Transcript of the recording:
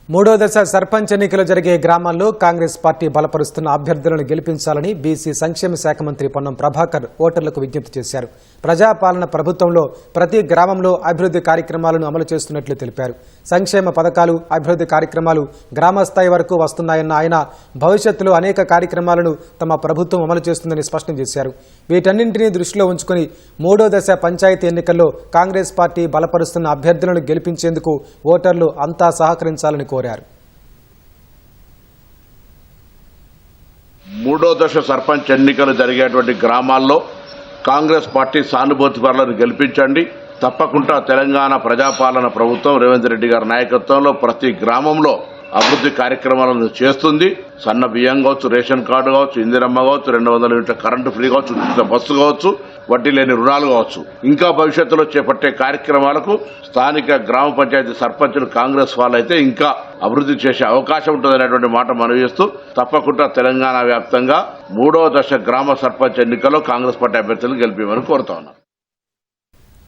మూడో దశ సర్పంచ్ ఎన్నికలు జరిగే గ్రామాల్లో కాంగ్రెస్ పార్టీ బలపరుస్తున్న అభ్యర్థులను గెలిపించాలని బీసీ సంక్షేమ శాఖ మంత్రి పొన్నం ప్రభాకర్ ఓటర్లకు విజ్ఞప్తి చేశారు. ప్రజాపాలన ప్రభుత్వంలో ప్రతి గ్రామంలో అభివృద్ధి కార్యక్రమాలను అమలు చేస్తున్నట్లు తెలిపారు. సంక్షేమ పథకాలు, అభివృద్ధి కార్యక్రమాలు గ్రామస్థాయి వరకు వస్తున్నాయన్న ఆయన భవిష్యత్తులో అనేక కార్యక్రమాలను తమ ప్రభుత్వం అమలు చేస్తుందని స్పష్టం చేశారు. వీటన్నింటినీ దృష్టిలో ఉంచుకుని మూడో దశ పంచాయతీ ఎన్నికల్లో కాంగ్రెస్ పార్టీ బలపరుస్తున్న అభ్యర్థులను గెలిపించేందుకు ఓటర్లు అంతా సహకరించాలని కోరారు. మూడో దశ సర్పంచ్ ఎన్నికలు జరిగేటువంటి గ్రామాల్లో కాంగ్రెస్ పార్టీ సానుభూతి పరులను గెలిపించండి. తప్పకుండా తెలంగాణ ప్రజాపాలన ప్రభుత్వం రేవంత్ రెడ్డి గారి నాయకత్వంలో ప్రతి గ్రామంలో అభివృద్ధి కార్యక్రమాలను చేస్తుంది. సన్న బియ్యం కావచ్చు, రేషన్ కార్డు కావచ్చు, ఇందిరమ్మ కావచ్చు, 200 యూనిట్ల కరెంటు ఫ్రీ కావచ్చు, ఉచిత బస్సు కావచ్చు, వడ్డీ లేని రుణాలు కావచ్చు, ఇంకా భవిష్యత్తులో చేపట్టే కార్యక్రమాలకు స్థానిక గ్రామ పంచాయతీ సర్పంచులు కాంగ్రెస్ వాళ్ళైతే ఇంకా అభివృద్ధి చేసే అవకాశం ఉంటుందనేటువంటి మాట మనవి చేస్తూ తప్పకుండా తెలంగాణ వ్యాప్తంగా మూడో దశ గ్రామ సర్పంచ్ ఎన్నికల్లో కాంగ్రెస్ పార్టీ అభ్యర్థులను గెలిపేమని కోరుతా ఉన్నాం.